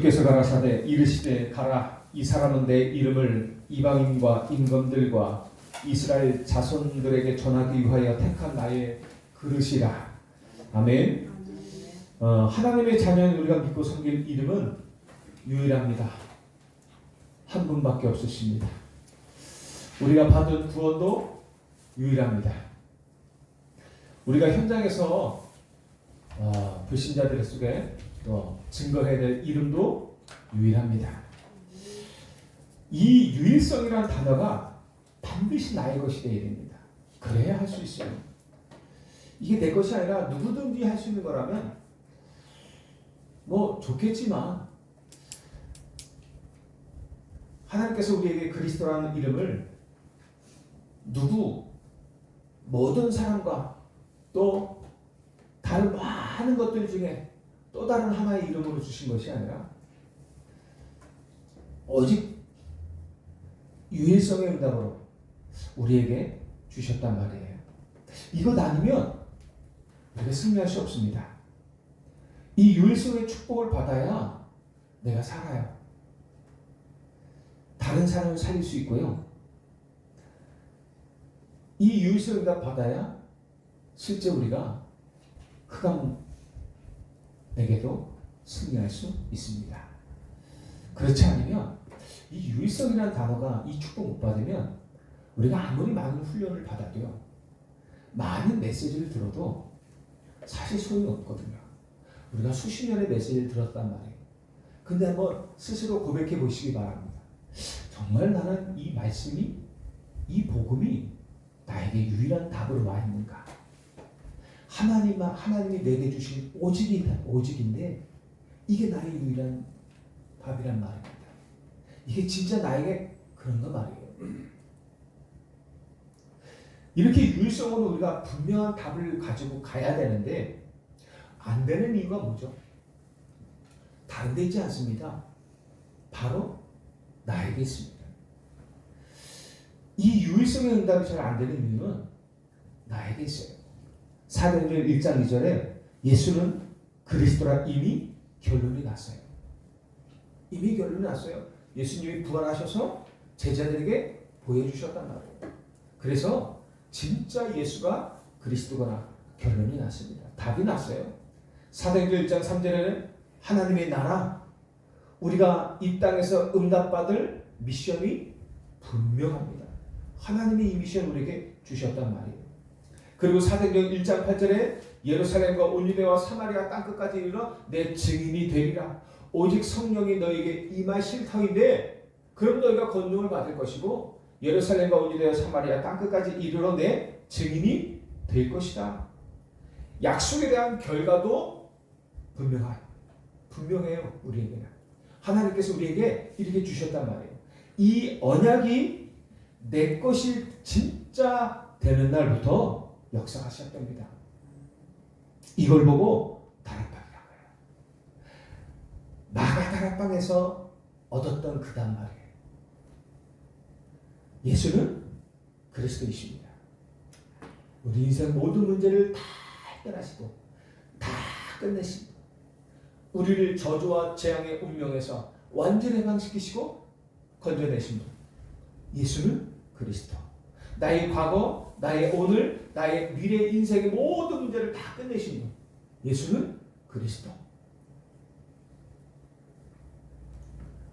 주께서 가라사대 이르시되 가라 이 사람은 내 이름을 이방인과 임금들과 이스라엘 자손들에게 전하기 위하여 택한 나의 그릇이라. 아멘. 하나님의 자녀인 우리가 믿고 섬길 이름은 유일합니다. 한 분밖에 없으십니다. 우리가 받은 구원도 유일합니다. 우리가 현장에서 불신자들 속에 증거해야 될 이름도 유일합니다. 이 유일성이라는 단어가 반드시 나의 것이 되어야 됩니다. 그래야 할 수 있어요. 이게 내 것이 아니라 누구든지 할 수 있는 거라면 뭐 좋겠지만, 하나님께서 우리에게 그리스도라는 이름을 모든 사람과 또 다른 많은 것들 중에 또 다른 하나의 이름으로 주신 것이 아니라 오직 유일성의 응답으로 우리에게 주셨단 말이에요. 이것 아니면 우리가 승리할 수 없습니다. 이 유일성의 축복을 받아야 내가 살아요. 다른 사람을 살릴 수 있고요. 이 유일성을 응답 받아야 실제 우리가 흑암에게도 승리할 수 있습니다. 그렇지 않으면 이 유일성이라는 단어가 이 축복 못 받으면 우리가 아무리 많은 훈련을 받아도요, 많은 메시지를 들어도 사실 소용이 없거든요. 우리가 수십 년의 메시지를 들었단 말이에요. 근데 한번 스스로 고백해 보시기 바랍니다. 정말 나는 이 말씀이, 이 복음이 나에게 유일한 답으로 와 있는가? 하나님이 내게 주신 오직인데 이게 나의 유일한 답이란 말입니다. 이게 진짜 나에게 그런가 말이에요. 이렇게 유일성으로 우리가 분명한 답을 가지고 가야 되는데 안 되는 이유가 뭐죠? 다른 데 있지 않습니다. 바로 나에게 있습니다. 이 유일성의 응답이 잘 안 되는 이유는 나에게 있어요. 사도행전 1장 2절에 예수는 그리스도라 이미 결론이 났어요. 이미 결론이 났어요. 예수님이 부활하셔서 제자들에게 보여주셨단 말이에요. 그래서 진짜 예수가 그리스도구나 결론이 났습니다. 답이 났어요. 사도행전 1장 3절에는 하나님의 나라, 우리가 이 땅에서 응답받을 미션이 분명합니다. 하나님이 이 미션 우리에게 주셨단 말이에요. 그리고 사도행전 1장 8절에 예루살렘과 온 유대와 사마리아 땅끝까지 이르러 내 증인이 되리라. 오직 성령이 너에게 임하실 터인데 그럼 너희가 권능을 받을 것이고 예루살렘과 온 유대와 사마리아 땅끝까지 이르러 내 증인이 될 것이다. 약속에 대한 결과도 분명해요. 우리에게는 하나님께서 우리에게 이렇게 주셨단 말이에요. 이 언약이 내 것이 진짜 되는 날부터 역사가 시작됩니다. 이걸 보고 다락방이라고 해요. 마가 다락방에서 얻었던 그 단말이에요. 예수는 그리스도이십니다. 우리 인생 모든 문제를 다 해결하시고 다 끝내십니다. 우리를 저주와 재앙의 운명에서 완전히 해방시키시고 건져내신 분. 예수는 그리스도. 나의 과거, 나의 오늘, 나의 미래 인생의 모든 문제를 다 끝내신 분. 예수는 그리스도.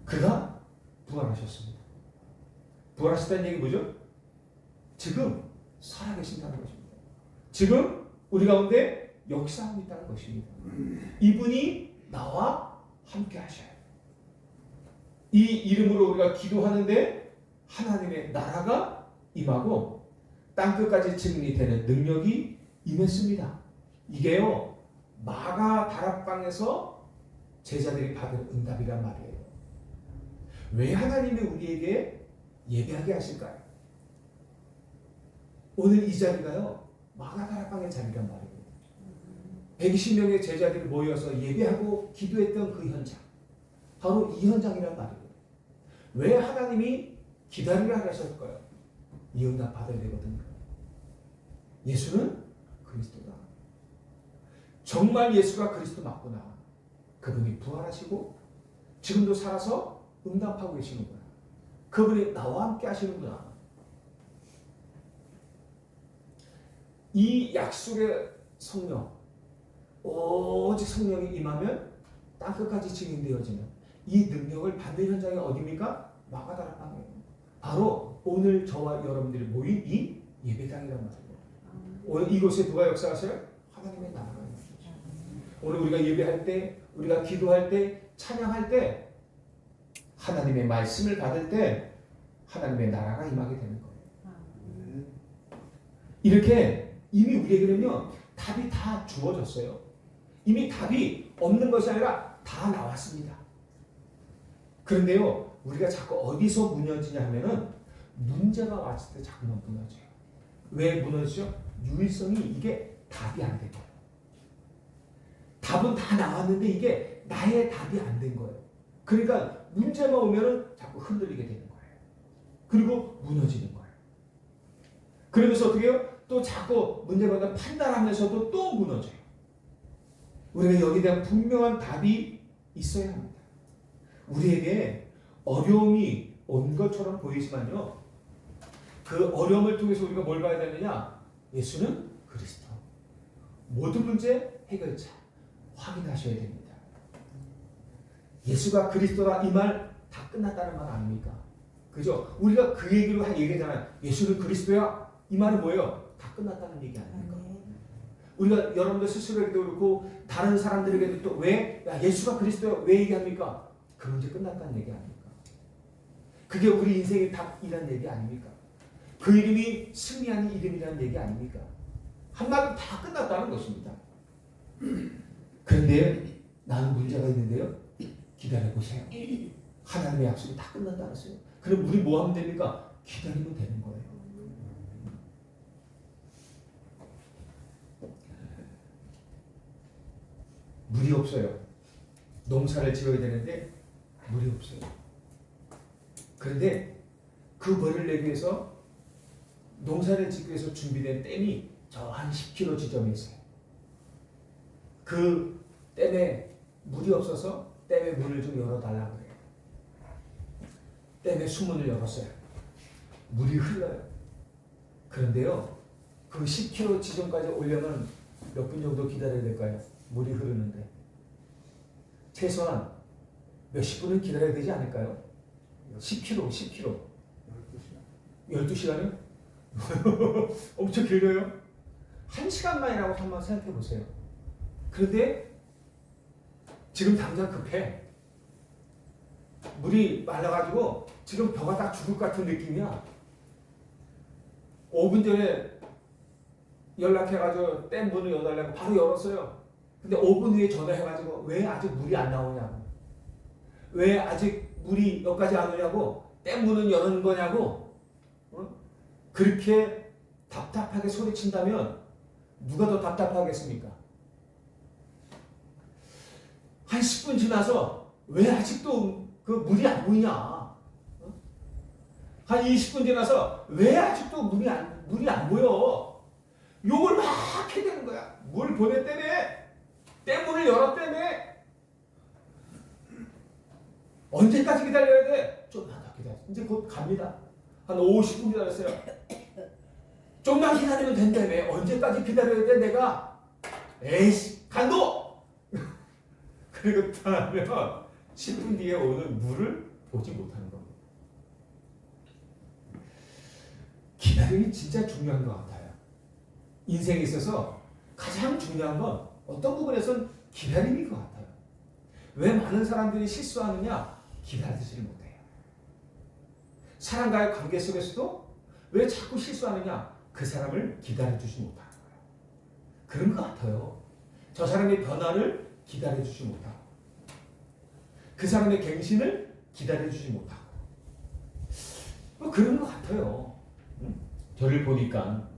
그가 부활하셨습니다. 부활하셨다는 얘기 뭐죠? 지금 살아계신다는 것입니다. 지금 우리 가운데 역사하고 있다는 것입니다. 이분이 나와 함께 하셔요. 이 이름으로 우리가 기도하는데 하나님의 나라가 임하고 땅끝까지 증인이 되는 능력이 임했습니다. 이게요, 마가 다락방에서 제자들이 받은 응답이란 말이에요. 왜 하나님이 우리에게 예배하게 하실까요? 오늘 이 자리가요, 마가 다락방의 자리란 말이에요. 120명의 제자들이 모여서 예배하고 기도했던 그 현장, 바로 이 현장이란 말이에요. 왜 하나님이 기다리라 하셨을까요? 이 응답 받아야 되거든요. 예수는 그리스도다. 정말 예수가 그리스도 맞구나. 그분이 부활하시고 지금도 살아서 응답하고 계시는 거야. 그분이 나와 함께 하시는구나. 이 약속의 성령, 오직 성령이 임하면 땅끝까지 증인되어지는 이 능력을 받는 현장이 어디입니까? 마가다라 땅이에요. 바로 오늘 저와 여러분들이 모인 이 예배당이란 말이에요. 오늘 이곳에 누가 역사하세요? 하나님의 나라가 있는 거죠. 오늘 우리가 예배할 때, 우리가 기도할 때, 찬양할 때, 하나님의 말씀을 받을 때 하나님의 나라가 임하게 되는 거예요. 이렇게 이미 우리에게는요, 답이 다 주어졌어요. 이미 답이 없는 것이 아니라 다 나왔습니다. 그런데요, 우리가 자꾸 어디서 무너지냐 하면은 문제가 왔을 때 자꾸만 무너져요. 왜 무너지죠? 유일성이 이게 답이 안 된 거예요. 답은 다 나왔는데 이게 나의 답이 안 된 거예요. 그러니까 문제가 오면은 자꾸 흔들리게 되는 거예요. 그리고 무너지는 거예요. 그러면서 어떻게 해요? 또 자꾸 문제가 오면 판단하면서도 또 무너져요. 우리가 여기에 대한 분명한 답이 있어야 합니다. 우리에게 어려움이 온 것처럼 보이지만요, 그 어려움을 통해서 우리가 뭘 봐야 되느냐? 예수는 그리스도. 모든 문제 해결자 확인하셔야 됩니다. 예수가 그리스도다 이 말 다 끝났다는 말 아닙니까? 그죠? 우리가 그 얘기로 얘기하잖아요. 예수는 그리스도야. 이 말은 뭐예요? 다 끝났다는 얘기 아닙니까? 우리가 여러분들 스스로에게도 그렇고 다른 사람들에게도 또 왜? 야, 예수가 그리스도야. 왜 얘기합니까? 그 문제 끝났다는 얘기 아닙니까? 그게 우리 인생의 답이라는 얘기 아닙니까? 그 이름이 승리하는 이름이라는 얘기 아닙니까? 한마디로 다 끝났다는 것입니다. 그런데 나는 문제가 있는데요. 기다려보세요. 하나님의 약속이 다 끝났다 그랬어요. 그럼 우리 뭐 하면 됩니까? 기다리면 되는 거예요. 물이 없어요. 농사를 지어야 되는데 물이 없어요. 그런데 그 물을 내기 위해서 농사를 짓기 위해서 준비된 댐이 저 한 10km 지점에 있어요. 그 댐에 물이 없어서 댐에 문을 좀 열어달라고 해요. 댐에 수문을 열었어요. 물이 흘러요. 그런데요, 그 10km 지점까지 오려면 몇 분 정도 기다려야 될까요? 물이 흐르는데. 최소한 몇십 분은 기다려야 되지 않을까요? 10km. 12시간이요? 엄청 길어요. 1시간만이라고 한번 생각해 보세요. 그런데 지금 당장 급해. 물이 말라가지고 지금 벼가 다 죽을 것 같은 느낌이야. 5분 전에 연락해가지고 댐 문을 열어달라고 바로 열었어요. 근데 5분 후에 전화해가지고 왜 아직 물이 안 나오냐고, 왜 아직 물이 여기까지 안 오냐고, 댐 문은 여는 거냐고, 그렇게 답답하게 소리친다면 누가 더 답답하겠습니까? 한 10분 지나서 왜 아직도 그 물이 안 보이냐? 한 20분 지나서 왜 아직도 물이 안 보여? 욕을 막 해야 되는 거야. 물 보냈다며? 댐문을 열었다며? 언제까지 기다려야 돼? 좀만 더 기다려. 이제 곧 갑니다. 한 50분 기다렸어요. 좀만 기다리면 된다며. 언제까지 기다려야 돼 내가? 에이씨 간도! 그리고 떠나면 10분 뒤에 오는 물을 보지 못하는 겁니다. 기다림이 진짜 중요한 것 같아요. 인생에 있어서 가장 중요한 건 어떤 부분에서는 기다림인 것 같아요. 왜 많은 사람들이 실수하느냐? 기다리지를 못해요. 사람과의 관계 속에서도 왜 자꾸 실수하느냐? 그 사람을 기다려주지 못하는 거예요. 그런 것 같아요. 저 사람의 변화를 기다려주지 못하고, 그 사람의 갱신을 기다려주지 못하고, 뭐 그런 것 같아요. 저를 보니까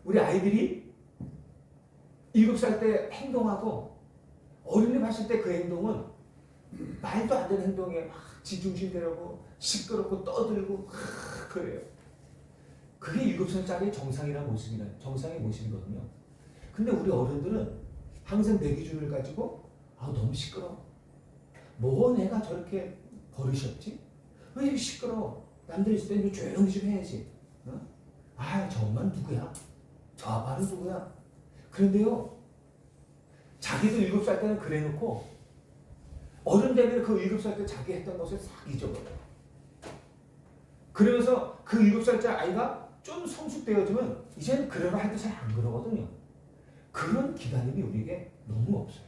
우리 아이들이 7살 때 행동하고 어린이 봤을 때 그 행동은 말도 안 되는 행동에 막 지중심되려고 시끄럽고 떠들고 그래요. 그게 7살짜리 정상의 모습이거든요. 근데 우리 어른들은 항상 내 기준을 가지고 너무 시끄러워. 뭐 내가 저렇게 버릇이 없지? 왜 이렇게 시끄러워? 남들 있을 때는 조용히 좀 해야지. 어? 아, 저 엄마는 누구야? 저 아빠는 누구야? 그런데요, 자기도 7살 때는 그래 놓고 어른 되면 그 7살 때 자기 했던 것을 싹 잊어버려요. 그러면서 그 7살짜리 아이가 좀 성숙되어지면 이제는 그러라 해도 잘 안 그러거든요. 그런 기다림이 우리에게 너무 없어요.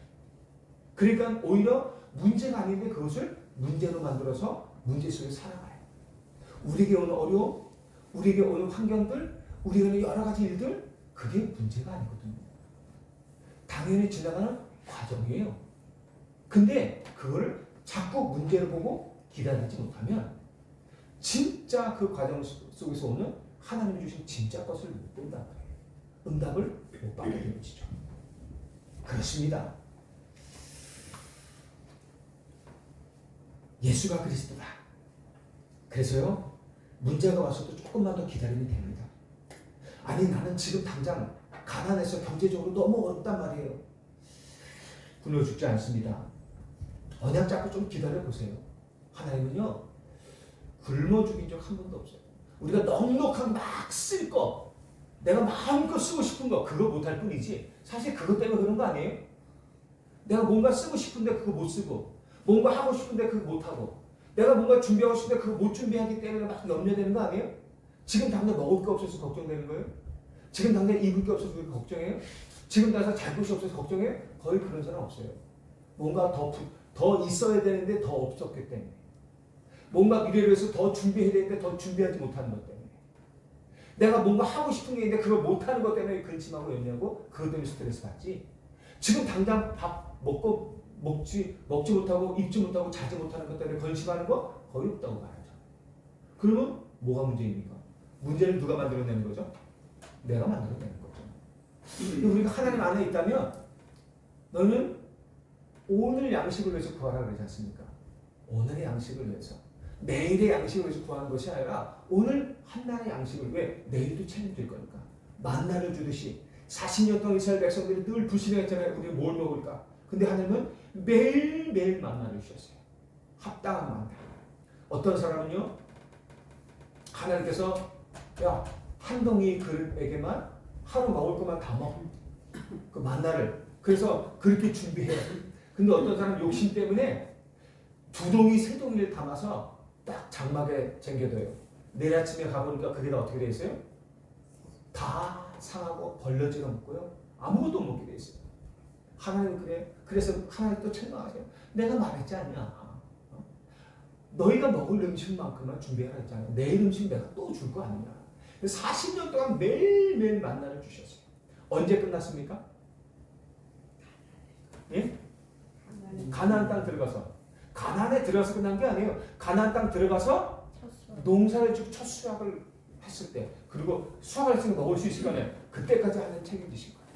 그러니까 오히려 문제가 아닌데 그것을 문제로 만들어서 문제 속에 살아가요. 우리에게 오는 어려움, 우리에게 오는 환경들, 우리에게 오는 여러 가지 일들, 그게 문제가 아니거든요. 당연히 지나가는 과정이에요. 근데 그걸 자꾸 문제를 보고 기다리지 못하면 진짜 그 과정 속에서 오는 하나님이 주신 진짜 것을 못 본다는 거예요. 응답을 못 받게 되는 것이죠. 그렇습니다. 예수가 그리스도다. 그래서요, 문제가 와서도 조금만 더 기다리면 됩니다. 아니, 나는 지금 당장 가난해서 경제적으로 너무 어렵단 말이에요. 굶어 죽지 않습니다. 언약 잡고 좀 기다려보세요. 하나님은요, 굶어 죽인 적 한 번도 없어요. 우리가 넉넉하게 막 쓸 거, 내가 마음껏 쓰고 싶은 거, 그거 못할 뿐이지, 사실 그것 때문에 그런 거 아니에요? 내가 뭔가 쓰고 싶은데 그거 못 쓰고, 뭔가 하고 싶은데 그거 못 하고, 내가 뭔가 준비하고 싶은데 그거 못 준비하기 때문에 막 염려되는 거 아니에요? 지금 당장 먹을 게 없어서 걱정되는 거예요? 지금 당장 입을 게 없어서 걱정해요? 지금 당장 잘 곳이 없어서 걱정해요? 거의 그런 사람 없어요. 뭔가 더 있어야 되는데 더 없었기 때문에, 뭔가 미래를 위해서 더 준비해야 되는데 더 준비하지 못하는 것 때문에, 내가 뭔가 하고 싶은 게 있는데 그걸 못하는 것 때문에 근심하고 염려하고 그것 때문에 스트레스 받지. 지금 당장 밥 먹지 못하고 입지 못하고 자지 못하는 것 때문에 근심하는 거 거의 없다고 말하죠. 그러면 뭐가 문제입니까? 문제를 누가 만들어내는 거죠? 내가 만들어내는 거죠. 우리가 하나님 안에 있다면 너는 오늘 양식을 위해서 구하라 그러지 않습니까? 오늘의 양식을 위해서, 내일의 양식을 위해서 구하는 것이 아니라 오늘 한날의 양식을, 왜? 내일도 책임질 거니까. 만나를 주듯이 40년 동안 이스라엘 백성들이 늘 불신했잖아요. 우리 뭘 먹을까? 근데 하나님은 매일매일 만나를 주셨어요. 합당한 만나. 어떤 사람은요, 하나님께서 야, 한 덩이 그릇에게만 하루 먹을 것만 다 먹어. 그 만나를. 그래서 그렇게 준비해요. 근데 어떤 사람은 욕심 때문에 2동이, 3동이를 담아서 딱 장막에 쟁겨둬요. 내일 아침에 가보니까 그게 다 어떻게 돼 있어요? 다 상하고 벌러지가 먹고요. 아무것도 못 먹게 돼 있어요. 하나님 그래. 그래서 하나님 또 책망하세요. 내가 말했지 않냐. 너희가 먹을 음식만큼만 준비해라 했잖아. 내일 음식 내가 또 줄 거 아니냐. 40년 동안 매일매일 만나를 주셨어요. 언제 끝났습니까? 예? 가나안 땅 들어가서. 가나안에 들어가서 끝난 게 아니에요. 가나안 땅 들어가서 농사를 짓고 첫 수확을 했을 때, 그리고 수확을 했으니까 먹을 수 있을 거 아니에요. 그때까지 하나님 책임지신 거예요.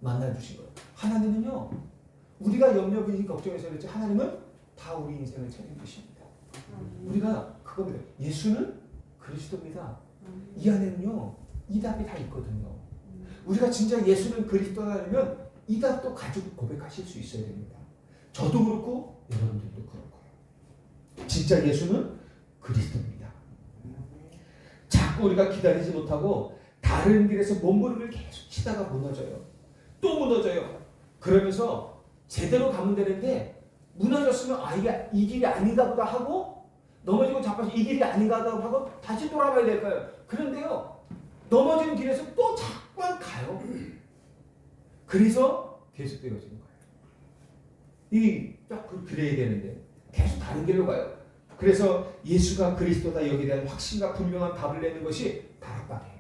만나 주신 거예요. 하나님은요, 우리가 염려, 근심, 걱정해서 그렇지 하나님은 다 우리 인생을 책임지십니다. 우리가 그겁니다. 예수는 그리스도입니다. 이 안에는요, 이 답이 다 있거든요. 우리가 진짜 예수는 그리스도라면 이 답도 가지고 고백하실 수 있어야 됩니다. 저도 그렇고 여러분들도 그렇고요. 진짜 예수는 그리스도입니다. 자꾸 우리가 기다리지 못하고 다른 길에서 몸부림을 계속 치다가 무너져요. 또 무너져요. 그러면서 제대로 가면 되는데 무너졌으면 아, 이게 이 길이 아닌가 보다 하고 넘어지고 자빠서 이 길이 아닌가 보다 하고 다시 돌아가야 될까요? 그런데요, 넘어지는 길에서 또 자꾸만 가요. 그래서 계속 되어지는 거예요. 딱 그래야 되는데 계속 다른 길로 가요. 그래서 예수가 그리스도다 여기에 대한 확신과 분명한 답을 내는 것이 다락방이에요.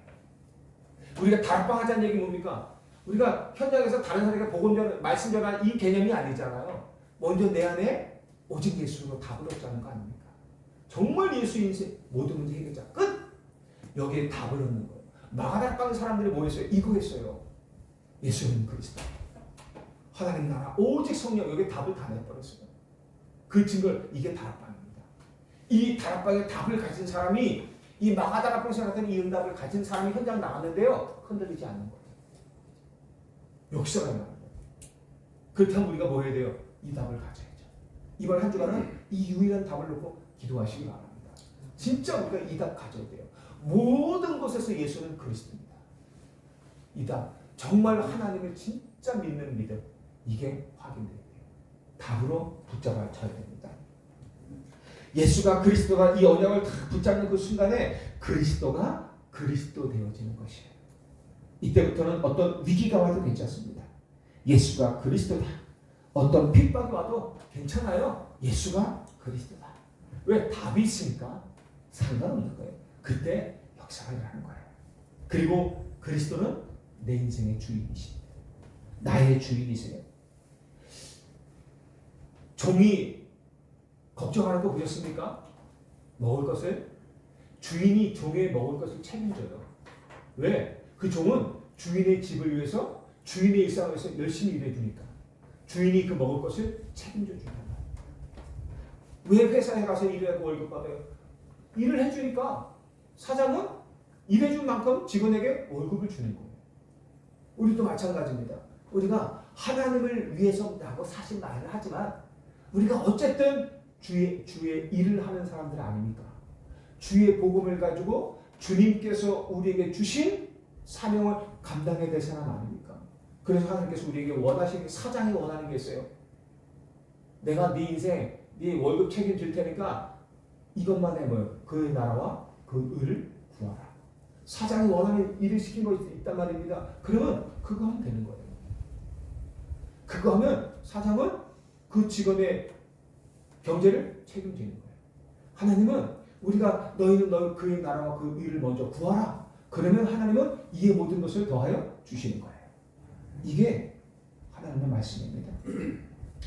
우리가 다락방 하자는 얘기 뭡니까? 우리가 현장에서 다른 사람에게 복음 전하는, 말씀 전하는 이 개념이 아니잖아요. 먼저 내 안에 오직 예수로 답을 얻자는 거 아닙니까? 정말 예수 인생 모든 문제 해결자 끝! 여기에 답을 얻는 거예요. 마가다락방 사람들이 뭐 했어요? 이거 했어요. 예수는 그리스도, 하나님 나라, 오직 성령, 여기에 답을 다 내버렸어요. 그 증거를, 이게 다락방입니다. 이 다락방의 답을 가진 사람이, 이 마가다락방에서 같은 이 응답을 가진 사람이 현장 나왔는데요, 흔들리지 않는 거예요. 역사가 나는 거예요. 그렇다면 우리가 뭐 해야 돼요? 이 답을 가져야죠. 이번 한 주간은 이 유일한 답을 놓고 기도하시기 바랍니다. 진짜 우리가 이 답 가져야 돼요. 모든 곳에서 예수는 그리스도입니다. 이 답, 정말 하나님을 진짜 믿는 믿음, 이게 확인돼야 돼요. 답으로 붙잡아 쳐야 됩니다. 예수가 그리스도가 이 언약을 다 붙잡는 그 순간에 그리스도가 그리스도 되어지는 것이에요. 이때부터는 어떤 위기가 와도 괜찮습니다. 예수가 그리스도다. 어떤 핍박이 와도 괜찮아요. 예수가 그리스도다. 왜? 답이 있으니까 상관없는 거예요. 그때 역사가 일어나는 거예요. 그리고 그리스도는 내 인생의 주인이십니다. 나의 주인이세요. 종이 걱정하는 거 보셨습니까? 먹을 것을 주인이 종의 먹을 것을 책임져요. 왜? 그 종은 주인의 집을 위해서 주인의 일상을 위해서 열심히 일해주니까 주인이 그 먹을 것을 책임져 준단 말이에요. 왜 회사에 가서 일하고 월급 받아요? 일을 해주니까 사장은 일해준 만큼 직원에게 월급을 주는 거예요. 우리도 마찬가지입니다. 우리가 하나님을 위해서라고 사실 말을 하지만 우리가 어쨌든 주의 일을 하는 사람들 아닙니까? 주의 복음을 가지고 주님께서 우리에게 주신 사명을 감당해야 될 사람 아닙니까? 그래서 하나님께서 우리에게 원하시는 사장이 원하는 게 있어요. 내가 네 인생, 네 월급 책임질 테니까 이것만 해봐요. 그 나라와 그 의를 구하라. 사장이 원하는 일을 시킨 거 있단 말입니다. 그러면 그거 하면 되는 거예요. 그거 하면 사장은 그 직원의 경제를 책임지는 거예요. 하나님은 우리가 너희는 그의 나라와 그 의를 먼저 구하라. 그러면 하나님은 이에 모든 것을 더하여 주시는 거예요. 이게 하나님의 말씀입니다.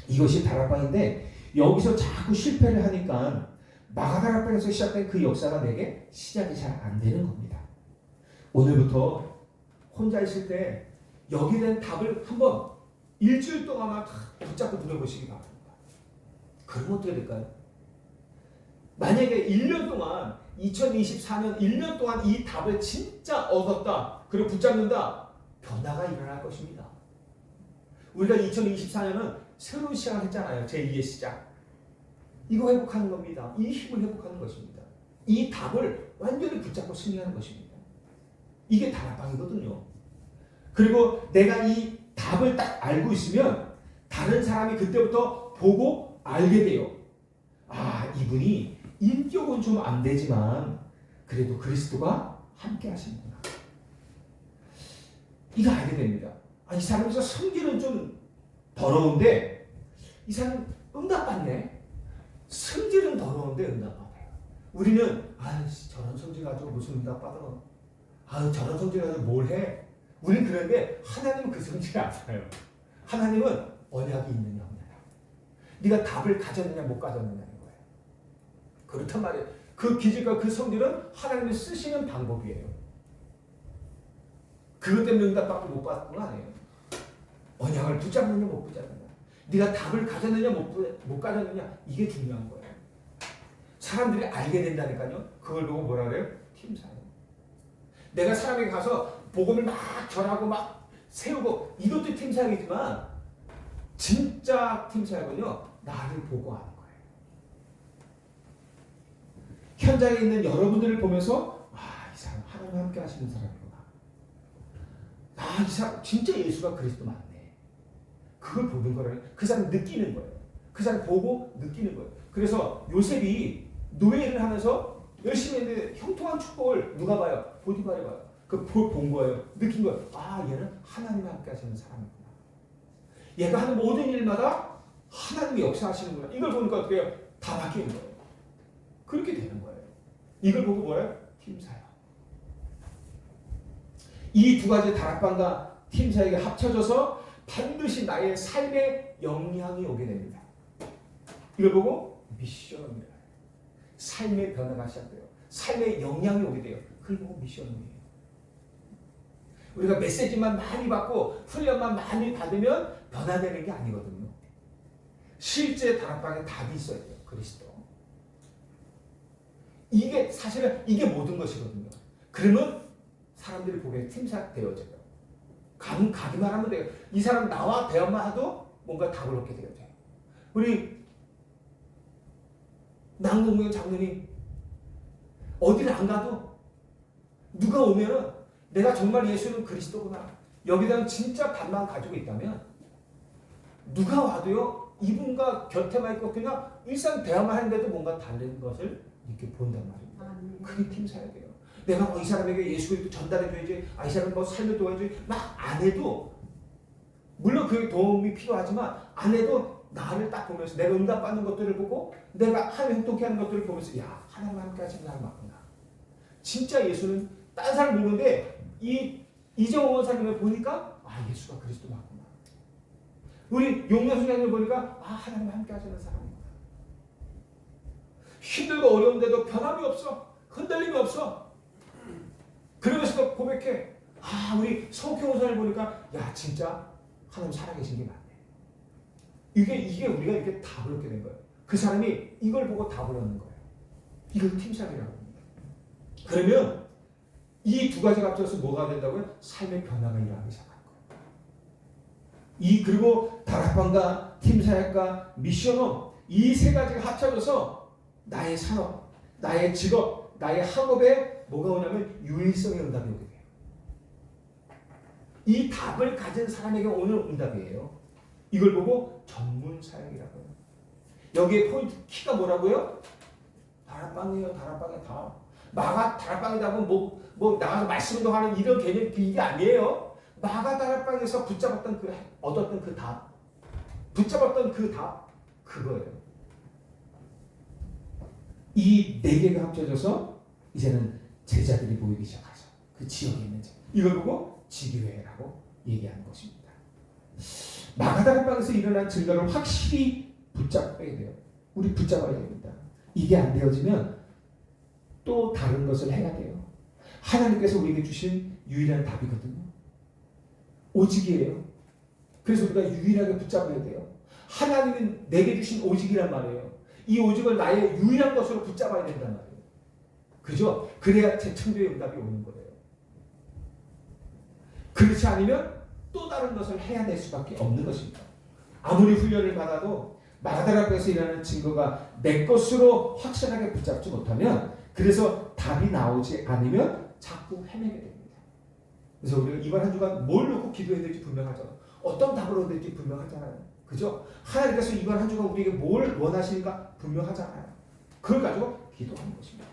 이것이 다락방인데 여기서 자꾸 실패를 하니까 마가다락방에서 시작된 그 역사가 내게 시작이 잘 안 되는 겁니다. 오늘부터 혼자 있을 때 여기에 대한 답을 한번 일주일 동안만 붙잡고 누려보시기 바랍니다. 그러면 어떻게 될까요? 만약에 1년 동안 2024년 1년 동안 이 답을 진짜 얻었다. 그리고 붙잡는다. 변화가 일어날 것입니다. 우리가 2024년은 새로운 시작을 했잖아요. 제2의 시작. 이거 회복하는 겁니다. 이 힘을 회복하는 것입니다. 이 답을 완전히 붙잡고 승리하는 것입니다. 이게 다락방이거든요. 그리고 내가 이 답을 딱 알고 있으면 다른 사람이 그때부터 보고 알게 돼요. 아, 이분이 인격은 좀 안 되지만 그래도 그리스도가 함께 하시는구나. 이거 알게 됩니다. 아, 이 사람에서 성질은 좀 더러운데 이 사람 응답받네. 성질은 더러운데 응답받아요. 우리는 아이씨 저런 성질 가지고 무슨 응답받아. 아 저런 성질 가지고 뭘 해. 우리는 그런데 하나님은 그 성질이 아니에요. 하나님은 언약이 있느냐 없느냐. 네가 답을 가졌느냐 못 가졌느냐는 거예요. 그렇단 말이에요. 그 기질과 그 성질은 하나님이 쓰시는 방법이에요. 그것 때문에 응답받고 못 받는 건 아니에요. 언약을 붙잡느냐 못 붙잡느냐. 네가 답을 가졌느냐 못 가졌느냐. 이게 중요한 거예요. 사람들이 알게 된다니까요. 그걸 보고 뭐라 그래요? 팀사역. 내가 사람에게 가서 복음을 막 전하고 막 세우고 이것도 팀사역이지만 진짜 팀사역은요. 나를 보고 하는 거예요. 현장에 있는 여러분들을 보면서 아, 이 사람 하나님과 함께 하시는 사람이구나. 아, 이 사람 진짜 예수가 그리스도 맞네. 그걸 보는 거예요. 그 사람 느끼는 거예요. 그 사람 보고 느끼는 거예요. 그래서 요셉이 노예를 하면서 열심히 했는데 형통한 축복을 누가 봐요? 보디발이 봐요. 본 거예요. 느낀 거예요. 아, 얘는 하나님과 함께 하시는 사람이구나. 얘가 하는 모든 일마다 하나님이 역사하시는구나. 이걸 보니까 어떻게 해요? 다 바뀌는 거예요. 그렇게 되는 거예요. 이걸 보고 뭐예요? 팀사역. 이 두 가지 다락방과 팀사역이 합쳐져서 반드시 나의 삶에 영향이 오게 됩니다. 이걸 보고 미션입니다. 삶의 변화가 시작돼요. 삶에 영향이 오게 돼요. 그걸 보고 미션이에요. 우리가 메시지만 많이 받고 훈련만 많이 받으면 변화되는 게 아니거든요. 실제 다락방에 답이 있어야 돼요. 그리스도. 이게 사실은 이게 모든 것이거든요. 그러면 사람들이 보기에 팀사역 되어져요. 가기만 하면 돼요. 이 사람 나와 대화만 해도 뭔가 답을 얻게 되어져요. 우리 남궁의 장로님 어디를 안 가도 누가 오면은 내가 정말 예수는 그리스도구나, 여기다 진짜 반만 가지고 있다면 누가 와도요 이분과 곁에만 있고 그냥 일상 대화만 하는데도 뭔가 다른 것을 이렇게 본단 말입니다. 그게 팀 사역이에요. 내가 이 사람에게 예수 그리스도 전달해줘야지, 이 사람 삶을 도와줘야지 막 안 해도, 물론 그게 도움이 필요하지만 안 해도 나를 딱 보면서 내가 응답받는 것들을 보고 내가 하나님 행동케 하는 것들을 보면서 야, 하나님 함께 하시는 나를 맞구나. 진짜 예수는 다른 사람 모르는데 이정원 사님을 보니까 예수가 그리스도 맞구나. 우리 용녀 수녀님을 보니까 하나님 함께 하시는 사람이구나. 힘들고 어려운데도 변함이 없어. 흔들림이 없어. 그러면서도 고백해. 우리 성경호 사님을 보니까 야, 진짜 하나님 살아계신 게 맞네. 이게 우리가 이렇게 답을 얻게 된 거예요. 그 사람이 이걸 보고 답을 얻는 거예요. 이걸 팀샵이라고 합니다. 그러면 이 두 가지가 합쳐서 뭐가 된다고요? 삶의 변화가 일어나기 시작하는 거예요. 그리고 다락방과 팀사역과 미션홈, 이 세 가지가 합쳐져서 나의 산업, 나의 직업, 나의 학업에 뭐가 오냐면 유일성의 응답이 오게 돼요. 이 답을 가진 사람에게 오는 응답이에요. 이걸 보고 전문 사역이라고 해요. 여기에 포인트 키가 뭐라고요? 다락방이에요. 다락방의 답. 마가 다락방이다 보면 뭐 나가서 말씀 운동하는 이런 개념, 이게 아니에요. 마가 다락방에서 붙잡았던 얻었던 그 답, 붙잡았던 그 답, 그거예요. 이 네 개가 합쳐져서 이제는 제자들이 보이기 시작하죠. 그 지역에 있는 자. 이걸 보고 지교회라고 얘기하는 것입니다. 마가 다락방에서 일어난 증거를 확실히 붙잡아야 돼요. 우리 붙잡아야 됩니다. 이게 안 되어지면 또 다른 것을 해야 돼요. 하나님께서 우리에게 주신 유일한 답이거든요. 오직이에요. 그래서 우리가 유일하게 붙잡아야 돼요. 하나님은 내게 주신 오직이란 말이에요. 이 오직을 나의 유일한 것으로 붙잡아야 된단 말이에요. 그죠? 그래야 제 창조의 응답이 오는 거예요. 그렇지 않으면 또 다른 것을 해야 될 수밖에 없는 것입니다. 아무리 훈련을 받아도 마가다락방에서 일어나는 증거가 내 것으로 확실하게 붙잡지 못하면, 그래서 답이 나오지 않으면 자꾸 헤매게 됩니다. 그래서 우리가 이번 한 주간 뭘 놓고 기도해야 될지 분명하죠. 어떤 답을 얻어야 될지 분명하잖아요. 그죠? 하나님께서 이번 한 주간 우리에게 뭘 원하시는가 분명하잖아요. 그걸 가지고 기도하는 것입니다.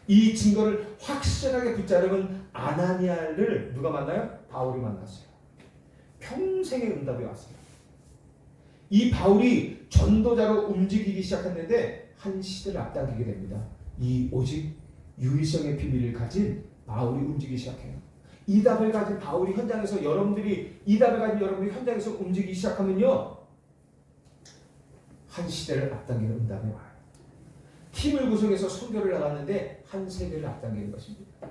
이 증거를 확실하게 붙잡으면 아나니아를 누가 만나요? 바울이 만났어요. 평생의 응답이 왔어요. 이 바울이 전도자로 움직이기 시작했는데 한 시대를 앞당기게 됩니다. 이 오직 유일성의 비밀을 가진 바울이 움직이기 시작해요. 이 답을 가진 바울이 현장에서 여러분들이 현장에서 움직이기 시작하면요, 한 시대를 앞당기는 응답이 와요. 팀을 구성해서 선교를 나갔는데 한 세대를 앞당기는 것입니다.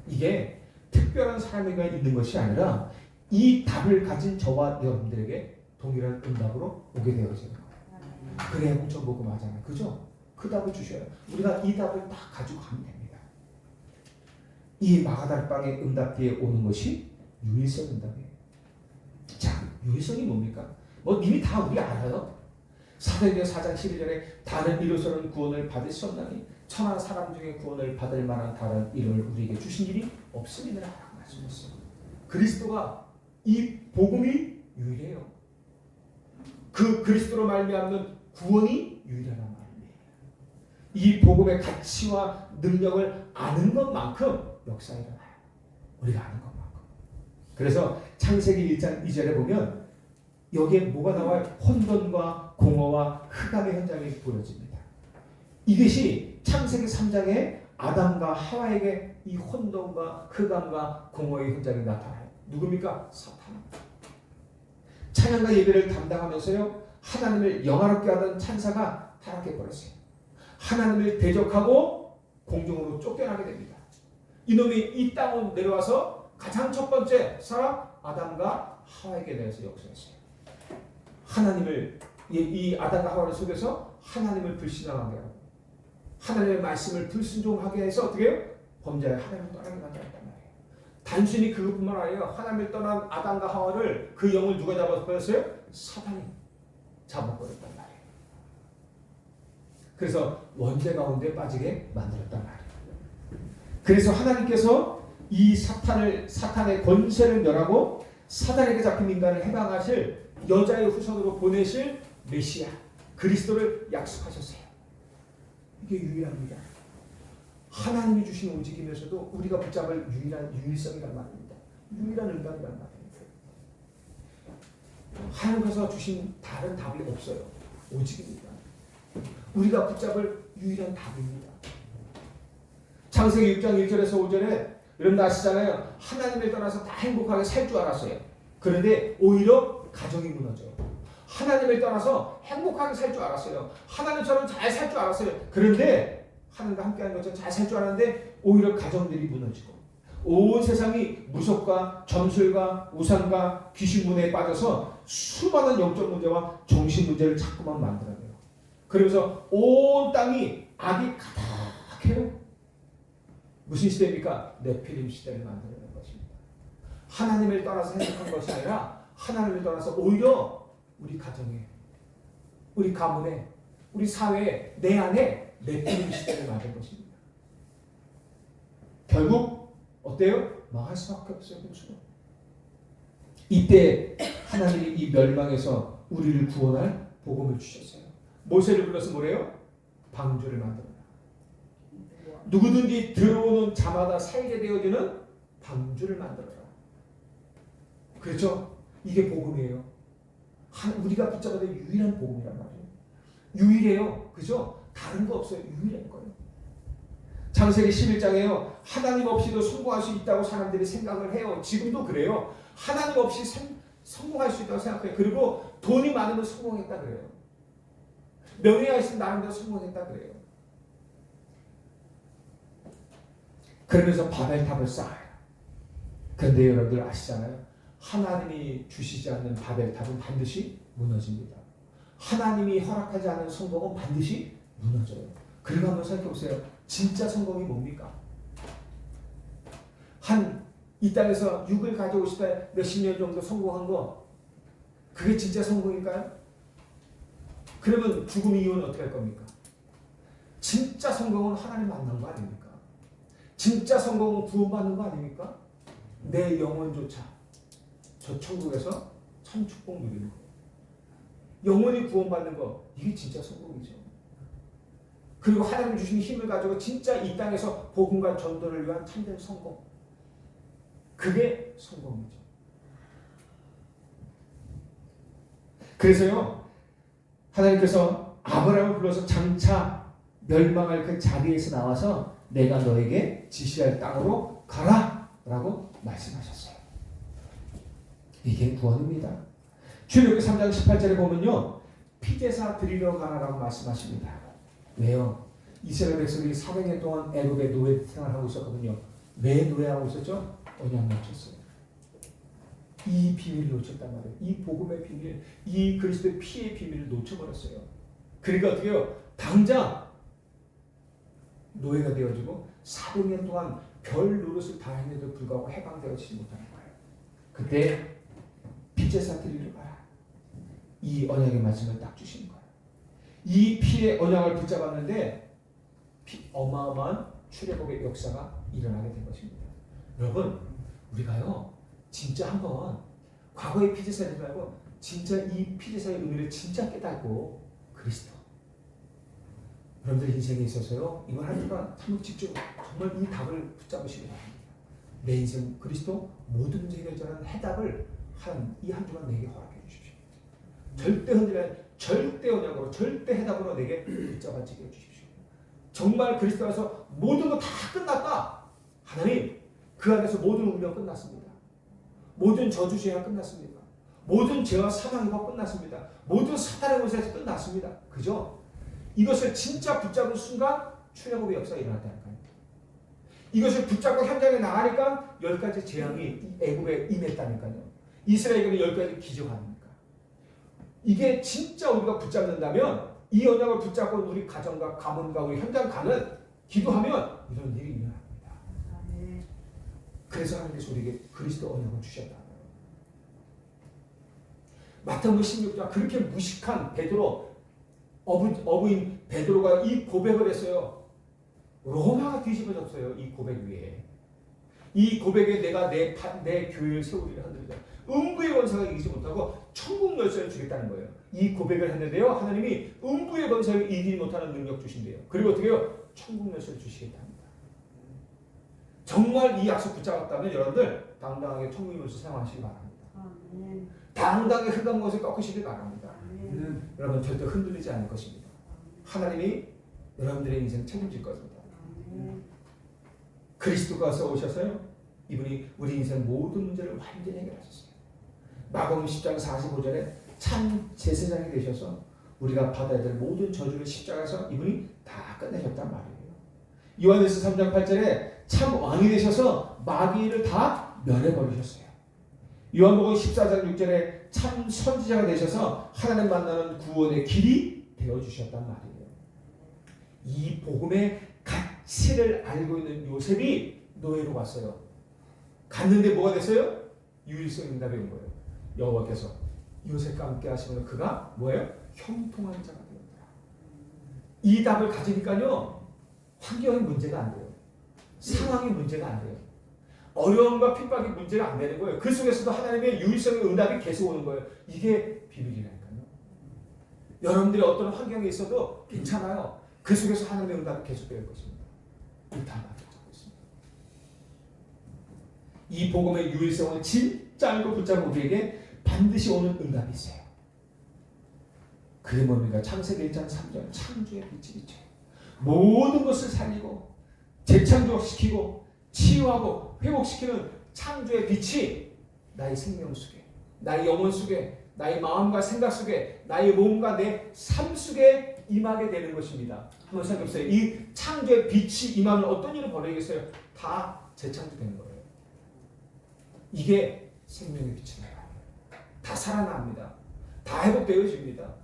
이게 특별한 사람에게 있는 것이 아니라 이 답을 가진 저와 여러분들에게 동일한 응답으로 오게 되어지는 거예요. 그래야 공천복음하잖아요. 그죠? 그 답을 주셔요. 우리가 이 답을 딱 가지고 가면 됩니다. 이 마가다락방의 응답 뒤에 오는 것이 유일성 응답이에요. 자, 유일성이 뭡니까? 이미 다 우리 알아요. 사도행전 4장 12절에 다른 이로서는 구원을 받을 수 없나니 천하 사람 중에 구원을 받을 만한 다른 이름을 우리에게 주신 일이 없음이니라 라고 말씀했어요. 그리스도가 이 복음이 유일해요. 그 그리스도로 말미암는 구원이 유일하단 말입니다. 이 복음의 가치와 능력을 아는 것만큼 역사가 일어나요. 우리가 아는 것만큼. 그래서 창세기 1장 2절에 보면 여기에 뭐가 나와요? 혼돈과 공허와 흑암의 현장이 보여집니다. 이것이 창세기 3장에 아담과 하와에게 이 혼돈과 흑암과 공허의 현장이 나타나요. 누굽니까? 사탄입니다. 찬양과 예배를 담당하면서요, 하나님을 영화롭게 하던 찬사가 타락해버렸어요. 하나님을 대적하고 공중으로 쫓겨나게 됩니다. 이놈이 이 땅으로 내려와서 가장 첫 번째 사람 아담과 하와에게 대해서 역사했어요. 하나님을, 이 아담과 하와를 속여서 하나님을 불신하게 하고 하나님의 말씀을 불순종하게 해서 어떻게 해요? 범죄를 하나님을 떠나게 만들었단 말이에요. 단순히 그것뿐만 아니라 하나님을 떠난 아담과 하와를, 그 영을 누가 잡아버렸어요? 사탄이 잡아버렸단 말이에요. 그래서 원죄 가운데 빠지게 만들었단 말이에요. 그래서 하나님께서 이 사탄의 권세를 멸하고 사단에게 잡힌 인간을 해방하실 여자의 후손으로 보내실 메시아 그리스도를 약속하셨어요. 이게 유일합니다. 하나님이 주신 오직이면서도 우리가 붙잡을 유일성이란 말입니다. 유일한 응답이란 말입니다. 하나님께서 주신 다른 답이 없어요. 오직입니다. 우리가 붙잡을 유일한 답입니다. 창세기 6장 1절에서 5절에 여러분 아시잖아요. 하나님을 떠나서 다 행복하게 살 줄 알았어요. 그런데 오히려 가정이 무너져요. 하나님을 떠나서 행복하게 살 줄 알았어요. 하나님처럼 잘 살 줄 알았어요. 그런데 하나님과 함께하는 것처럼 잘 살 줄 알았는데 오히려 가정들이 무너지고 온 세상이 무속과 점술과 우상과 귀신문에 빠져서 수많은 영적 문제와 정신 문제를 자꾸만 만들어내요. 그러면서 온 땅이 악이 가득해요. 무슨 시대입니까? 네피림 시대를 만들어낸 것입니다. 하나님을 떠나서 행복한 것이 아니라 하나님을 떠나서 오히려 우리 가정에, 우리 가문에, 우리 사회에, 내 안에 네피림 시대를 만든 것입니다. 결국 어때요? 망할 수밖에 없어요. 그렇죠? 이때 하나님이 이 멸망에서 우리를 구원할 복음을 주셨어요. 모세를 불러서 뭐래요? 방주를 만들어라. 누구든지 들어오는 자마다 살게 되어지는 방주를 만들어라. 그렇죠? 이게 복음이에요. 우리가 붙잡아야 될 유일한 복음이란 말이에요. 유일해요. 그죠? 다른 거 없어요. 유일한 거예요. 창세기 11장에요. 하나님 없이도 성공할 수 있다고 사람들이 생각을 해요. 지금도 그래요. 하나님 없이 성공할 수 있다고 생각해요. 그리고 돈이 많으면 성공했다 그래요. 명예가 있으면 나름대로 성공했다 그래요. 그러면서 바벨탑을 쌓아요. 그런데 여러분들 아시잖아요. 하나님이 주시지 않는 바벨탑은 반드시 무너집니다. 하나님이 허락하지 않은 성공은 반드시 무너져요. 그리고 한번 생각해보세요. 진짜 성공이 뭡니까? 이 땅에서 육을 가져오실 때 몇십 년 정도 성공한 거, 그게 진짜 성공일까요? 그러면 죽음 이후는 어떻게 할 겁니까? 진짜 성공은 하나님 만난 거 아닙니까? 진짜 성공은 구원받는 거 아닙니까? 내 영혼조차 저 천국에서 참 축복 누리는 거예요. 영혼이 구원받는 거, 이게 진짜 성공이죠. 그리고 하나님 주신 힘을 가지고 진짜 이 땅에서 복음과 전도를 위한 참된 성공, 그게 성공이죠. 그래서요, 하나님께서 아브라함을 불러서 장차 멸망할 그 자리에서 나와서 내가 너에게 지시할 땅으로 가라 라고 말씀하셨어요. 이게 구원입니다. 출애굽기 3장 18절에 보면요, 피제사 드리러 가라라고 말씀하십니다. 왜요? 이스라엘 백성들이 400년 동안 애굽의 노예 생활하고 있었거든요. 왜 노예하고 있었죠? 언약 놓쳤어요. 이 비밀을 놓쳤단 말이에요. 이 복음의 비밀, 이 그리스도의 피의 비밀을 놓쳐버렸어요. 그러니까 어떻게 해요? 당장 노예가 되어지고 400년 동안 별 노릇을 다 했는데도 불구하고 해방되어지지 못하는 거예요. 그때 피제사 드리러 가라. 이 언약의 말씀을 딱 주시는 거예요. 이 피의 언약을 붙잡았는데 어마어마한 출애굽의 역사가 일어나게 된 것입니다. 여러분, 우리가요 진짜 한번 과거의 피제사를 말고 진짜 이 피제사의 의미를 진짜 깨닫고 그리스도, 여러분들 인생에 있어서요 이번 한 주간 한번 집중 정말 이 답을 붙잡으시기 바랍니다. 내 인생 그리스도 모든 문제 해결자라는 해답을 이 한 주간 내게 허락해 주십시오. 절대 흔들려, 절대 언약으로, 절대 해답으로 내게 붙잡아지게 해주십시오. 정말 그리스도 안에서 모든 거 다 끝났다. 하나님, 그 안에서 모든 운명 끝났습니다. 모든 저주 죄가 끝났습니다. 모든 죄와 사망과 끝났습니다. 모든 사탄의 권세에서 끝났습니다. 그죠? 이것을 진짜 붙잡은 순간 출애굽의 역사가 일어났다니까요. 이것을 붙잡고 현장에 나가니까 10가지 재앙이 애굽에 임했다니까요. 이스라엘에게는 10가지 기적하니까. 이게 진짜 우리가 붙잡는다면 이 언약을 붙잡고 우리 가정과 가문과 우리 현장 가는 기도하면 이런 일이 일어납니다. 그래서 하나님께서 우리에게 그리스도 언약을 주셨다. 마태복음 16장 그렇게 무식한 베드로, 어부인 베드로가 이 고백을 했어요. 로마가 뒤집어졌어요. 이 고백 위에. 이 고백에 내가 내 교회를 세우리라 하느니라. 음부의 권세가 이기지 못하고 천국 열쇠를 주겠다는 거예요. 이 고백을 했는데요. 하나님이 음부의 권세를 이기지 못하는 능력 주신대요. 그리고 어떻게 해요? 천국 열쇠를 주시겠다 합니다. 정말 이 약속 붙잡았다면 여러분들 당당하게 천국 열쇠 사용하시기 바랍니다. 당당하게 흑암 것을 꺾으시길 바랍니다. 여러분 절대 흔들리지 않을 것입니다. 하나님이 여러분들의 인생을 책임질 것입니다. 그리스도가 오셔서요. 이분이 우리 인생 모든 문제를 완전히 해결하셨어요. 마가복음 10장 45절에 참 제사장이 되셔서 우리가 받아야 될 모든 저주를 십자가에서 이분이 다 끝내셨단 말이에요. 요한일서 3장 8절에 참 왕이 되셔서 마귀를 다 멸해버리셨어요. 요한복음 14장 6절에 참 선지자가 되셔서 하나님 만나는 구원의 길이 되어주셨단 말이에요. 이 복음의 가치를 알고 있는 요셉이 노예로 갔어요. 갔는데 뭐가 됐어요? 유일성 응답이 온 거예요. 여호와께서 요셉과 함께 하시면 그가 뭐예요? 형통한 자가 되었더라. 이 답을 가지니까요. 환경의 문제가 안 돼요. 상황의 문제가 안 돼요. 어려움과 핍박의 문제가 안 되는 거예요. 그 속에서도 하나님의 유일성의 응답이 계속 오는 거예요. 이게 비밀이라니까요. 여러분들이 어떤 환경에 있어도 괜찮아요. 그 속에서 하나님의 응답이 계속될 것입니다. 붙잡고 있습니다. 이 복음의 유일성을 진짜 알고 붙잡고 우리에게 반드시 오는 응답이 있어요. 그게 뭡니까? 창세기 1장 3절 창조의 빛이 비춰요. 모든 것을 살리고 재창조시키고 치유하고 회복시키는 창조의 빛이 나의 생명 속에, 나의 영혼 속에, 나의 마음과 생각 속에, 나의 몸과 내 삶 속에 임하게 되는 것입니다. 한번 생각해보세요. 이 창조의 빛이 임하면 어떤 일을 벌이겠어요? 다 재창조되는 거예요. 이게 생명의 빛입니다. 다 살아납니다. 다 회복되어집니다.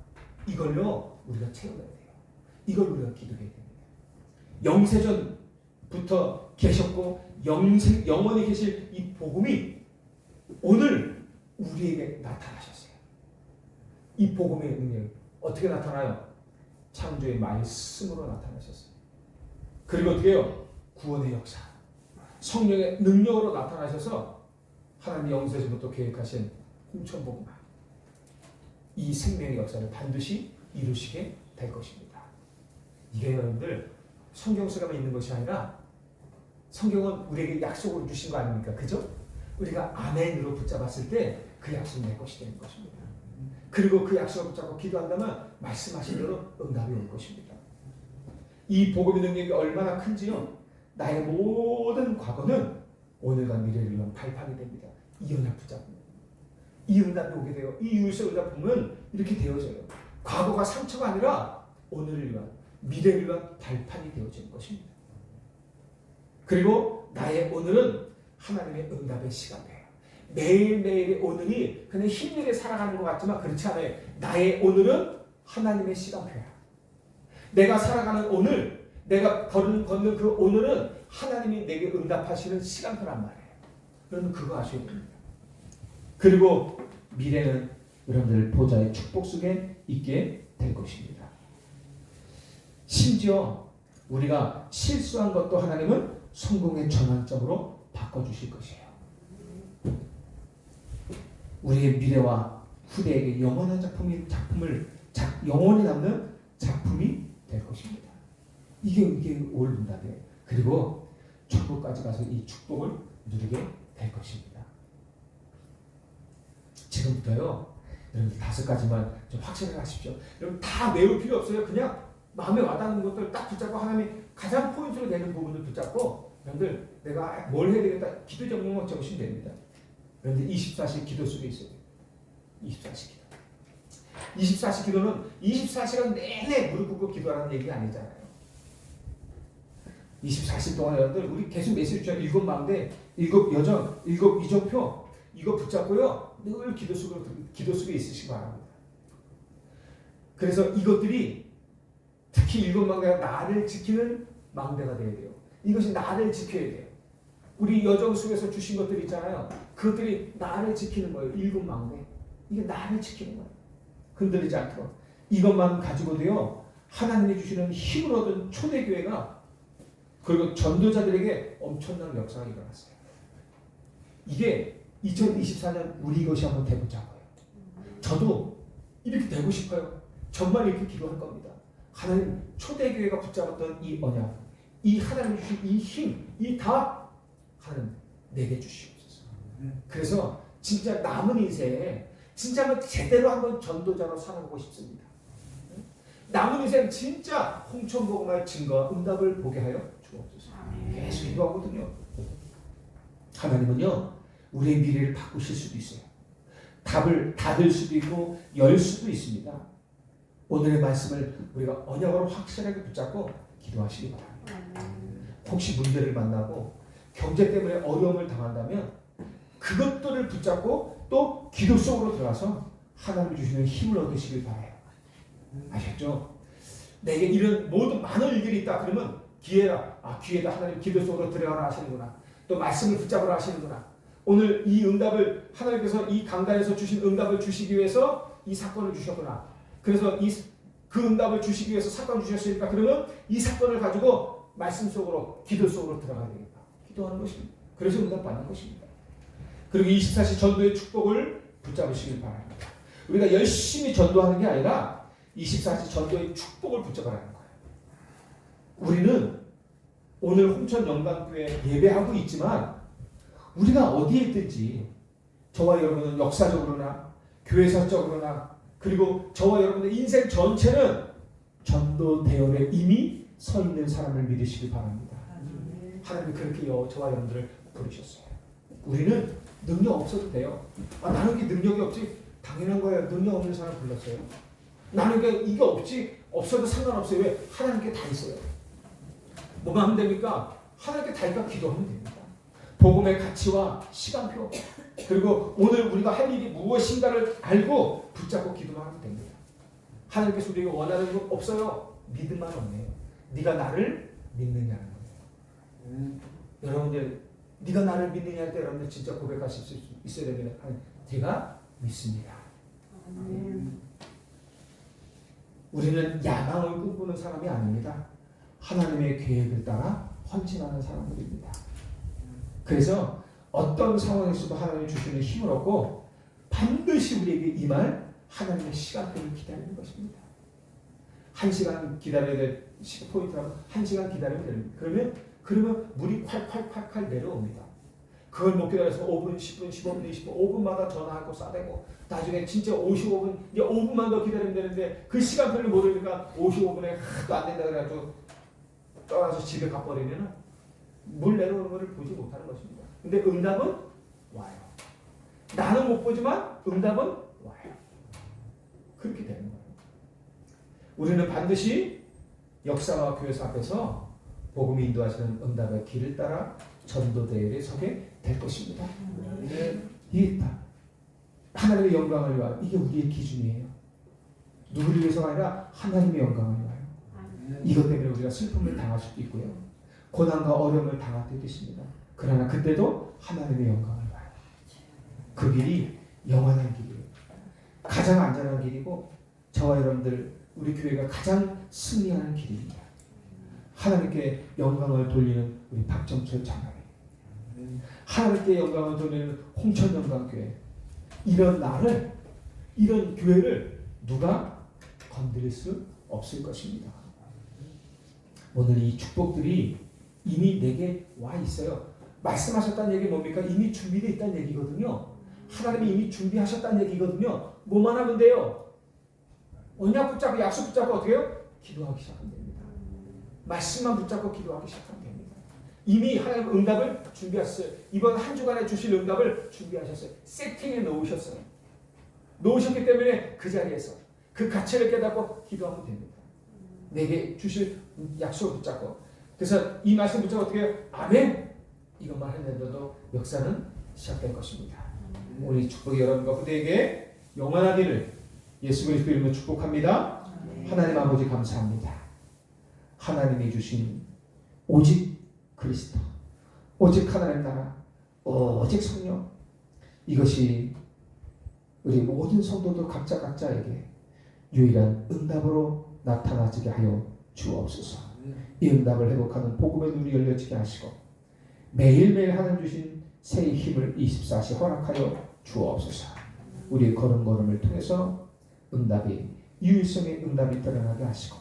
이걸요 우리가 채워야 돼요. 이걸 우리가 기도해야 됩니다. 영세전부터 계셨고 영원히 계실 이 복음이 오늘 우리에게 나타나셨어요. 이 복음의 능력이 어떻게 나타나요? 창조의 말씀으로 나타나셨어요. 그리고 어떻게 해요? 구원의 역사, 성령의 능력으로 나타나셔서 하나님 영세전부터 계획하신 공천복음화, 이 생명의 역사를 반드시 이루시게 될 것입니다. 이게 여러분들 성경 속에만 있는 것이 아니라 성경은 우리에게 약속을 주신 거 아닙니까? 그죠? 우리가 아멘으로 붙잡았을 때 그 약속이 내 것이 되는 것입니다. 그리고 그 약속을 붙잡고 기도한다면 말씀하신 대로 응답이 올 것입니다. 이 복음의 능력이 얼마나 큰지요. 나의 모든 과거는 오늘과 미래를 위한 발판이 됩니다. 이 언약 붙잡고 이 응답이 오게 돼요. 이 유일성 응답 보면 이렇게 되어져요. 과거가 상처가 아니라 오늘을 위한 미래를 위한 발판이 되어지는 것입니다. 그리고 나의 오늘은 하나님의 응답의 시간이에요. 매일매일의 오늘이 그냥 힘들게 살아가는 것 같지만 그렇지 않아요. 나의 오늘은 하나님의 시간표야. 내가 살아가는 오늘, 내가 걷는 그 오늘은 하나님이 내게 응답하시는 시간표란 말이에요. 여러분 그거 아셔야 됩니다. 그리고 미래는 여러분들 보좌의 축복 속에 있게 될 것입니다. 심지어 우리가 실수한 것도 하나님은 성공의 전환점으로 바꿔주실 것이에요. 우리의 미래와 후대에게 영원한 영원히 남는 작품이 될 것입니다. 이게 올 응답이에요. 그리고 천국까지 가서 이 축복을 누리게 될 것입니다. 지금부터요, 여러분 5가지만 좀 확신을 하십시오. 여러분 다 외울 필요 없어요. 그냥 마음에 와닿는 것들 딱 붙잡고 하나님이 가장 포인트로 되는 부분을 붙잡고 여러분들 내가 뭘 해야 되겠다 기도 제목만 적으시면 됩니다. 여러분들 24시 기도 속에 있어요. 24시 기도. 24시 기도는 24시간 내내 무릎 꿇고 기도하라는 얘기가 아니잖아요. 24시 동안 여러분들 우리 계속 메시지 주죠. 7망대, 7여정, 7이정표 이거 붙잡고요. 늘 기도 속에 있으시기 바랍니다. 그래서 이것들이 특히 7망대가 나를 지키는 망대가 되어야 돼요. 이것이 나를 지켜야 돼요. 우리 여정 속에서 주신 것들이 있잖아요. 그것들이 나를 지키는 거예요. 7망대. 이게 나를 지키는 거예요. 흔들리지 않도록. 이것만 가지고도요 하나님이 주시는 힘을 얻은 초대교회가 그리고 전도자들에게 엄청난 역사가 일어났어요. 이게 2024년 우리 것이 한번 돼보자고요. 저도 이렇게 되고 싶어요. 정말 이렇게 기도할 겁니다. 하나님 초대교회가 붙잡았던 이 언약, 이 하나님 주신 이 힘, 이 다 하나님 내게 주시옵소서. 그래서 진짜 남은 인생에 진짜 한번 제대로 한번 전도자로 살아보고 싶습니다. 남은 인생 진짜 홍천복음의 증거와 응답을 보게 하여 주옵소서. 계속 기도하거든요. 하나님은요 우리의 미래를 바꾸실 수도 있어요. 답을 닫을 수도 있고 열 수도 있습니다. 오늘의 말씀을 우리가 언약으로 확실하게 붙잡고 기도하시기 바랍니다. 혹시 문제를 만나고 경제 때문에 어려움을 당한다면 그것들을 붙잡고 또 기도 속으로 들어가서 하나님 주시는 힘을 얻으시길 바라요. 아셨죠? 내게 이런 모든 많은 일들이 있다. 그러면 기회다. 기회다. 하나님 기도 속으로 들어가라 하시는구나. 또 말씀을 붙잡으라 하시는구나. 오늘 이 응답을 하나님께서 이 강단에서 주신 응답을 주시기 위해서 이 사건을 주셨구나. 그래서 그 응답을 주시기 위해서 사건을 주셨으니까 그러면 이 사건을 가지고 말씀 속으로 기도 속으로 들어가야 되겠다. 기도하는 것입니다. 그래서 응답 받는 것입니다. 그리고 24시 전도의 축복을 붙잡으시길 바랍니다. 우리가 열심히 전도하는 게 아니라 24시 전도의 축복을 붙잡으라는 거예요. 우리는 오늘 홍천 영광교회 예배하고 있지만 우리가 어디에 있든지 저와 여러분은 역사적으로나 교회사적으로나 그리고 저와 여러분의 인생 전체는 전도 대열에 이미 서 있는 사람을 믿으시길 바랍니다. 하나님이 그렇게 저와 여러분들을 부르셨어요. 우리는 능력 없어도 돼요. 나는 이게 능력이 없지. 당연한 거예요. 능력 없는 사람 불렀어요. 나는 이게 없어도 상관없어요. 왜? 하나님께 다 있어요. 뭐가 하면 됩니까? 하나님께 다 있다 기도하면 됩니다. 복음의 가치와 시간표 그리고 오늘 우리가 할 일이 무엇인가를 알고 붙잡고 기도만 하면 됩니다. 하나님께서 우리가 원하는 거 없어요. 믿음만 없네요. 네가 나를 믿느냐는 거예요. 여러분들 네가 나를 믿느냐 할 때 여러분들 진짜 고백하실 수 있어야 됩니다. 제가 믿습니다. 우리는 야망을 꿈꾸는 사람이 아닙니다. 하나님의 계획을 따라 헌신하는 사람들입니다. 그래서 어떤 상황에서도 하나님이 주시는 힘을 얻고 반드시 우리에게 임할 하나님의 시간표를 기다리는 것입니다. 1시간 기다려야 될 포인트라고 1시간 기다리면 됩니다. 그러면 물이 콸콸콸콸 내려옵니다. 그걸 못 기다려서 5분, 10분, 15분, 20분, 5분마다 전화하고 싸대고 나중에 진짜 55분, 이제 5분만 더 기다리면 되는데 그 시간표를 모르니까 55분에 하도 안 된다 그래가지고 떠나서 집에 가버리면 물 내려오는 것을 보지 못하는 것입니다. 근데 응답은 와요. 나는 못 보지만 응답은 와요. 그렇게 되는 거예요. 우리는 반드시 역사와 교회사 앞에서 복음이 인도하시는 응답의 길을 따라 전도대회에 서게 될 것입니다. 이게 다 하나님의 영광을 위하여 이게 우리의 기준이에요. 누구를 위해서가 아니라 하나님의 영광을 위하여. 이것 때문에 우리가 슬픔을 당할 수도 있고요. 고난과 어려움을 당할 때도 있습니다. 그러나 그때도 하나님의 영광을 위하여. 그 길이 영원한 길이에요. 가장 안전한 길이고 저와 여러분들 우리 교회가 가장 승리하는 길입니다. 하나님께 영광을 돌리는 우리 박정철 장로님, 하나님께 영광을 돌리는 홍천영광교회, 이런 나를, 이런 교회를 누가 건드릴 수 없을 것입니다. 오늘 이 축복들이 이미 내게 와 있어요. 말씀하셨다는 얘기 뭡니까? 이미 준비되어 있다는 얘기거든요. 하나님이 이미 준비하셨다는 얘기거든요. 뭐만 하면 돼요? 언약 붙잡고 약속 붙잡고 어떻게 해요? 기도하기 시작하면 됩니다. 말씀만 붙잡고 기도하기 시작하면 됩니다. 이미 하나님 응답을 준비하셨어요. 이번 한 주간에 주실 응답을 준비하셨어요. 세팅해 놓으셨어요. 놓으셨기 때문에 그 자리에서 그 가치를 깨닫고 기도하면 됩니다. 내게 주실 약속을 붙잡고. 그래서 이 말씀 붙잡고 어떻게 해요? 아멘! 이것만 했는데도 역사는 시작될 것입니다. 우리 축복이 여러분과 그대에게 영원하기를 예수 그리스도 이름으로 축복합니다. 하나님 아버지 감사합니다. 하나님이 주신 오직 그리스도, 오직 하나님 나라, 오직 성령, 이것이 우리 모든 성도들 각자에게 유일한 응답으로 나타나지게 하여 주옵소서. 이 응답을 회복하는 복음의 눈이 열려지게 하시고 매일매일 하나님 주신 새 힘을 24시 허락하여 주옵소서. 우리의 걸음걸음을 통해서 응답이 유일성의 응답이 드러나게 하시고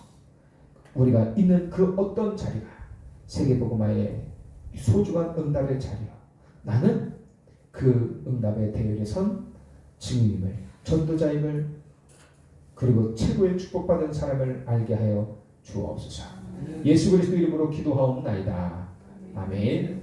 우리가 있는 그 어떤 자리가 세계복음화의 소중한 응답의 자리요, 나는 그 응답의 대열에 선 증인임을, 전도자임을, 그리고 최고의 축복받은 사람을 알게 하여 주옵소서. 예수 그리스도 이름으로 기도하옵나이다. 아멘.